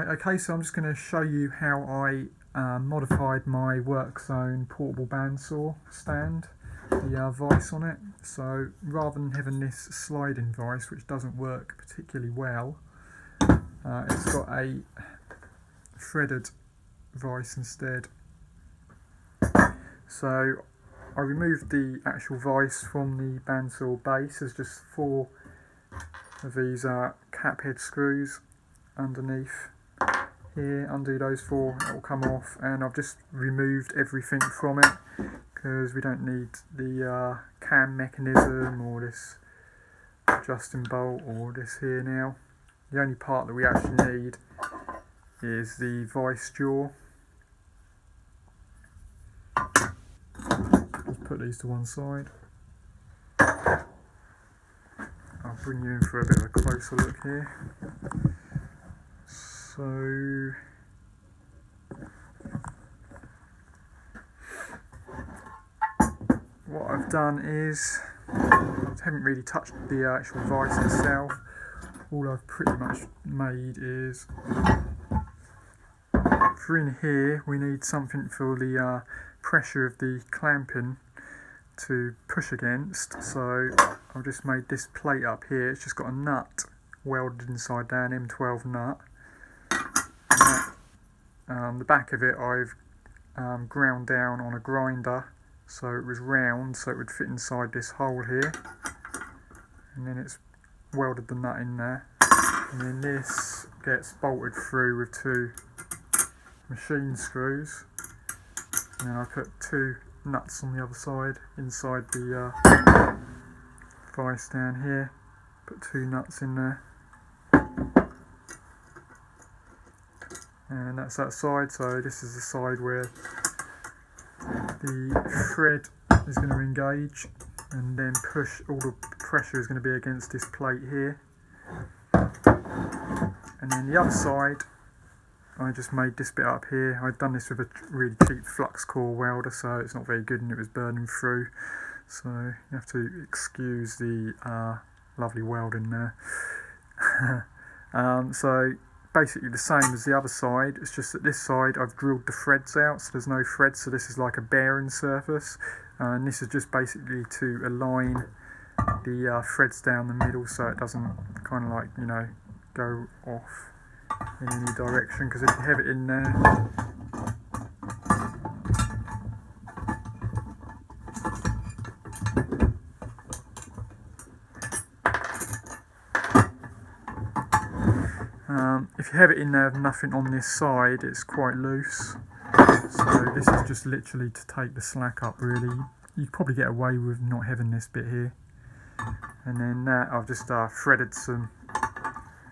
Right, okay, so I'm just going to show you how I modified my work zone portable bandsaw stand, the vise on it. So rather than having this sliding vise, which doesn't work particularly well, it's got a threaded vise instead. So I removed the actual vise from the bandsaw base. There's just 4 of these cap head screws underneath here. Undo those 4, it will come off, and I've just removed everything from it because we don't need the cam mechanism or this adjusting bolt or this here now. The only part that we actually need is the vise jaw. Just put these to one side. I'll bring you in for a bit of a closer look here. So what I've done is, I haven't really touched the actual vise itself. All I've pretty much made is, for in here we need something for the pressure of the clamping to push against, so I've just made this plate up here. It's just got a nut welded inside there, an M12 nut. The back of it I've ground down on a grinder so it was round, so it would fit inside this hole here, and then it's welded the nut in there, and then this gets bolted through with 2 machine screws, and then I put 2 nuts on the other side inside the vise down here. Put 2 nuts in there, and that's that side. So this is the side where the thread is going to engage, and then push. All the pressure is going to be against this plate here, and then the other side I just made this bit up here. I'd done this with a really cheap flux core welder, so it's not very good and it was burning through, so you have to excuse the lovely welding there. So basically the same as the other side, it's just that this side I've drilled the threads out, so there's no threads, so this is like a bearing surface, and this is just basically to align the threads down the middle so it doesn't kind of like, you know, go off in any direction, because if you have it in there, if you have it in there with nothing on this side, it's quite loose. So this is just literally to take the slack up, really. You could probably get away with not having this bit here. And then that, I've just threaded some,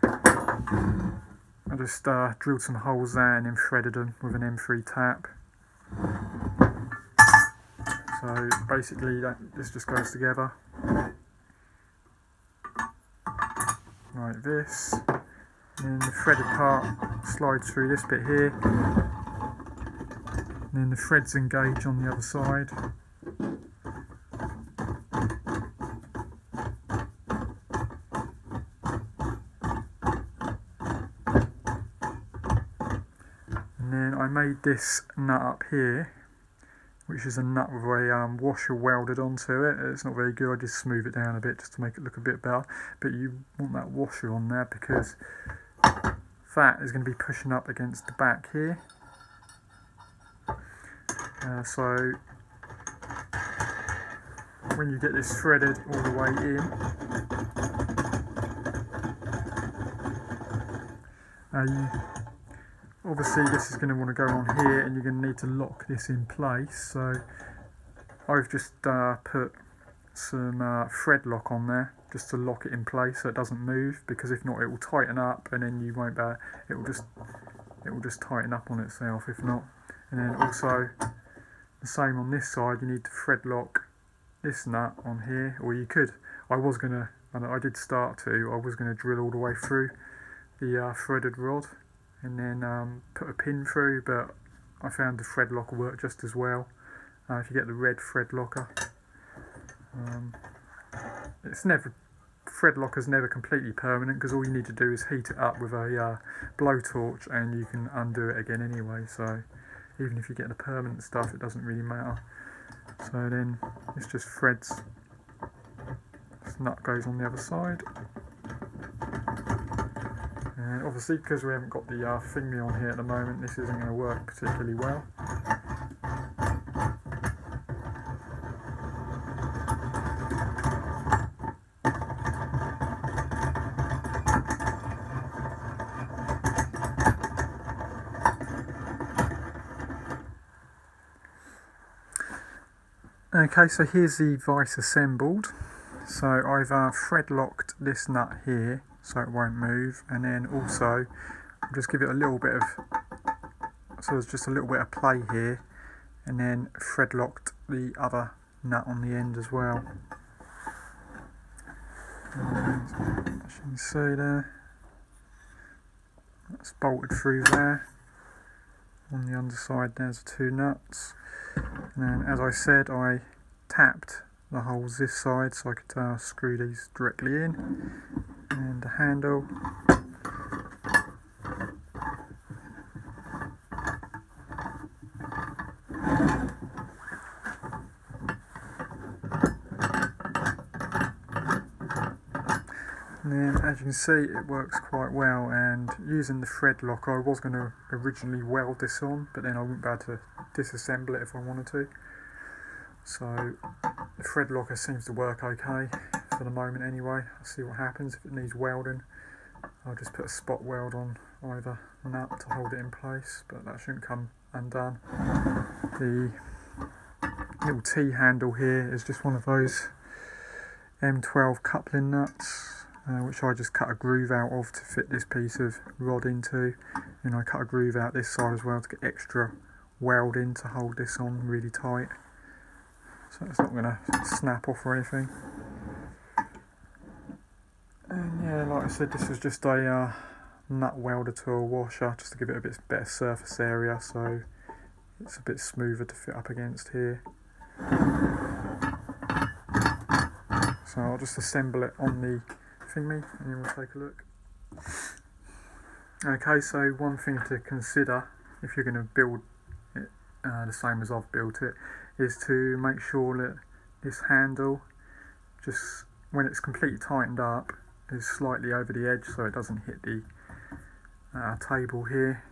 I just drilled some holes there and then threaded them with an M3 tap. So basically this just goes together like this. And then the threaded part slides through this bit here, and then the threads engage on the other side. And then I made this nut up here, which is a nut with a washer welded onto it. It's not very good, I just smooth it down a bit just to make it look a bit better, but you want that washer on there because that is going to be pushing up against the back here. So when you get this threaded all the way in, obviously this is going to want to go on here, and you're going to need to lock this in place. So I've just put some thread lock on there just to lock it in place so it doesn't move, because if not it will tighten up and then you won't be, it will just tighten up on itself if not. And then also the same on this side, you need to thread lock this nut on here, or you could, I was gonna, and I did start to, I was gonna drill all the way through the threaded rod and then put a pin through, but I found the thread lock will work just as well if you get the red thread locker. It's never thread locker is never completely permanent, because all you need to do is heat it up with a blowtorch and you can undo it again anyway, so even if you get the permanent stuff it doesn't really matter. So then it's just threads. This nut goes on the other side, and obviously because we haven't got the thingy on here at the moment, this isn't going to work particularly well. Okay, so here's the vise assembled. So I've thread locked this nut here so it won't move, and then also I'll just give it a little bit of, so there's just a little bit of play here, and then thread locked the other nut on the end as well. And as you can see there, that's bolted through there. On the underside there's the two nuts. And then, as I said, I tapped the holes this side so I could screw these directly in, and the handle. And then, as you can see, it works quite well, and using the thread locker, I was going to originally weld this on, but then I wouldn't be able to disassemble it if I wanted to. So the thread locker seems to work okay for the moment anyway. I'll see what happens. If it needs welding, I'll just put a spot weld on either nut to hold it in place, but that shouldn't come undone. The little T-handle here is just one of those M12 coupling nuts, which I just cut a groove out of to fit this piece of rod into, and I cut a groove out this side as well to get extra welding to hold this on really tight, so it's not going to snap off or anything. And yeah, like I said, this is just a nut welder to a washer, just to give it a bit better surface area, so it's a bit smoother to fit up against here. So I'll just assemble it on the thingy and then we'll take a look. Okay, so one thing to consider if you're going to build it the same as I've built it, is to make sure that this handle, just when it's completely tightened up, is slightly over the edge so it doesn't hit the table here.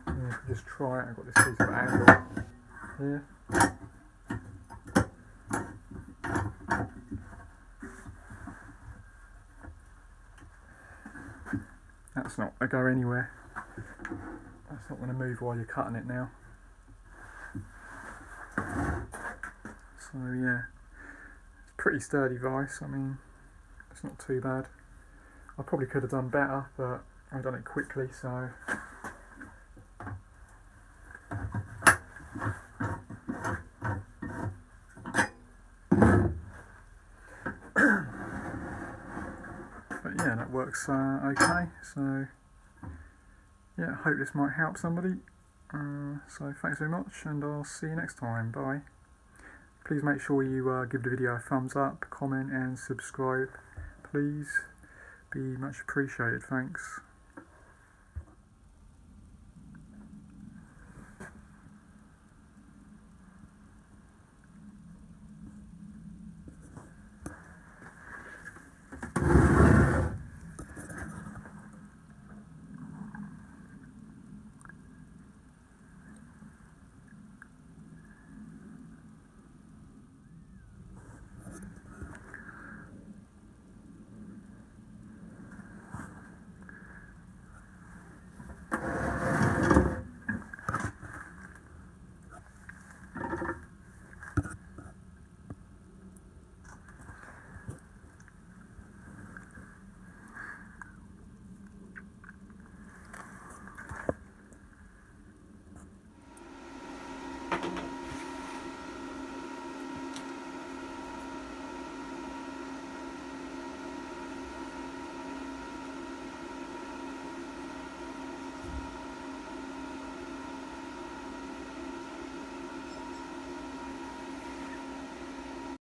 And if you just try it, I've got this piece of angle here. That's not going to go anywhere. That's not going to move while you're cutting it now. So yeah, it's a pretty sturdy vise. I mean, it's not too bad. I probably could have done better, but I've done it quickly, so. But yeah, that works okay. So yeah, I hope this might help somebody. So thanks very much, and I'll see you next time. Bye. Please make sure you give the video a thumbs up, comment and subscribe. Please, be much appreciated. Thanks.